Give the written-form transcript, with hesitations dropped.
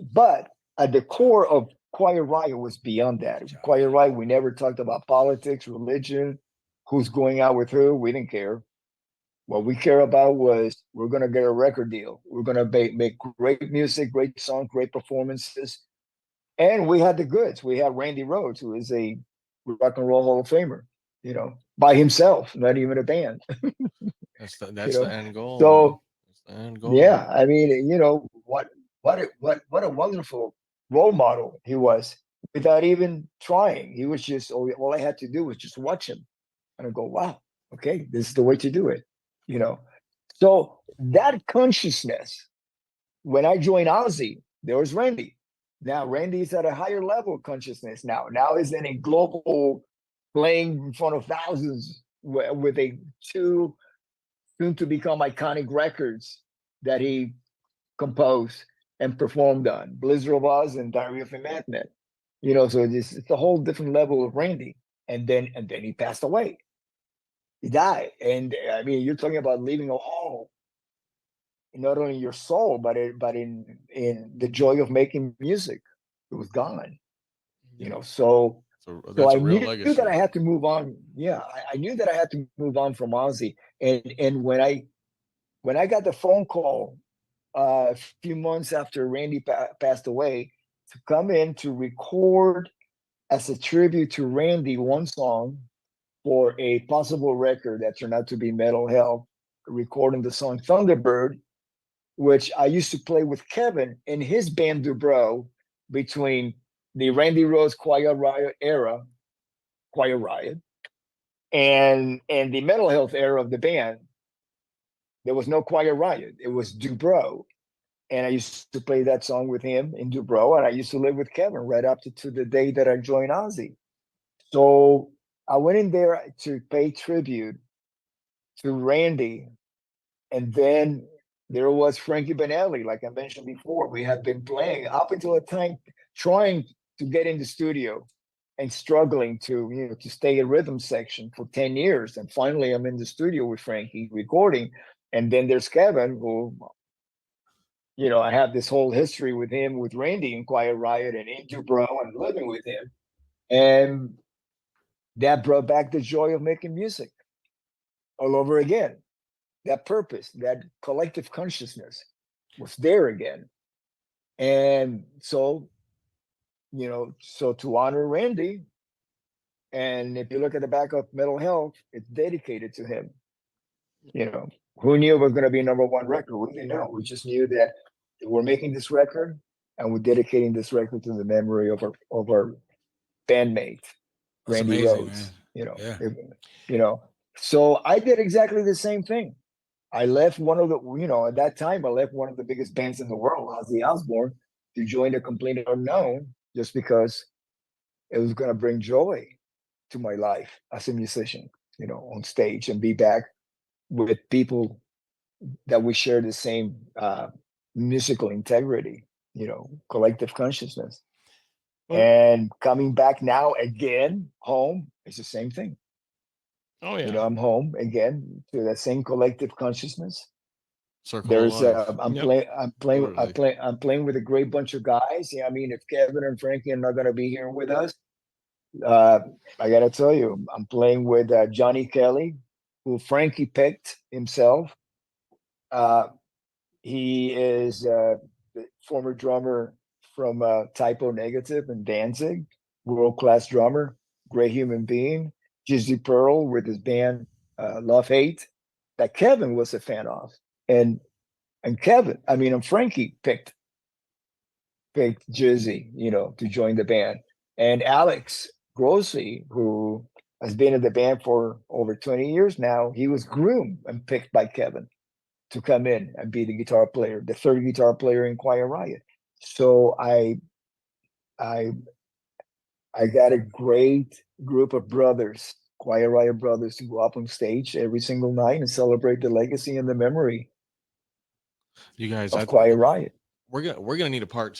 But at the core of Quiet Riot was beyond that. Quiet Riot, we never talked about politics, religion, who's going out with who. We didn't care. What we care about was we're going to get a record deal. We're going to make great music, great songs, great performances. And we had the goods. We had Randy Rhodes, who is a rock and roll Hall of Famer, by himself, not even a band, you That's the know. end goal, man. So That's the end goal. yeah, I mean, what a wonderful role model he was without even trying. He was just all I had to do was just watch him and I go, wow, okay, this is the way to do it, you know. So that consciousness, when I joined Ozzy, there was Randy. Now Randy's at a higher level of consciousness now. Now he's in a global playing in front of thousands with a two soon to become iconic records that he composed and performed on Blizzard of Oz and Diary of a Madman. So it's a whole different level of Randy. And then he passed away. He died. And I mean, you're talking about leaving a hole not only in your soul, but in the joy of making music. It was gone. Yeah. So That's I a real knew that I legacy. had to move on. Yeah, I knew that I had to move on from Ozzy. And when I got the phone call a few months after Randy passed away to come in to record as a tribute to Randy one song for a possible record that turned out to be Metal Hell, recording the song Thunderbird, which I used to play with Kevin in his band Dubrow between the Randy Rhodes Quiet Riot era, Quiet Riot, and the Mental Health era of the band. There was no Quiet Riot. It was Dubrow. And I used to play that song with him in Dubrow, and I used to live with Kevin right up to the day that I joined Ozzy. So I went in there to pay tribute to Randy, and then there was Frankie Benelli, like I mentioned before. We had been playing up until a time, trying to get in the studio and struggling to stay in rhythm section for 10 years. And finally I'm in the studio with Frankie recording. And then there's Kevin, who I have this whole history with him, with Randy in Quiet Riot and into Bro and living with him. And that brought back the joy of making music all over again. That purpose, that collective consciousness was there again. And so to honor Randy, and if you look at the back of Metal Health, it's dedicated to him. You know, who knew it was going to be number one record? We didn't know. We just knew that we're making this record and we're dedicating this record to the memory of our bandmate, That's Randy amazing, man. Rhodes. You know, Yeah. if- you know. So I did exactly the same thing. I left one of the, at that time, I left one of the biggest bands in the world, Ozzy Osborne, to join the Complete Unknown, just because it was going to bring joy to my life as a musician, on stage and be back with people that we share the same musical integrity, collective consciousness. Well, And coming back now again home, it's the same thing. oh yeah. I'm home again to that same collective consciousness. Circle of There's life. I'm Yep. playing I'm playing I'm Totally. playing I'm playing with a great bunch of guys. Yeah, I mean, if Kevin and Frankie are not going to be here with us, uh, I got to tell you, I'm playing with Johnny Kelly, who Frankie picked himself. Uh, he is the former drummer from Typo Negative and Danzig, world class drummer, great human being. Jizzy Pearl with his band Love Hate, that Kevin was a fan of, and and Frankie picked Jizzy, to join the band, and Alex Grossi, who has been in the band for over 20 years now, he was groomed and picked by Kevin to come in and be the guitar player, the third guitar player in Quiet Riot. So I I got a great group of brothers, Quiet Riot brothers, to go up on stage every single night and celebrate the legacy and the memory You guys, of Quiet Riot. we're gonna need a part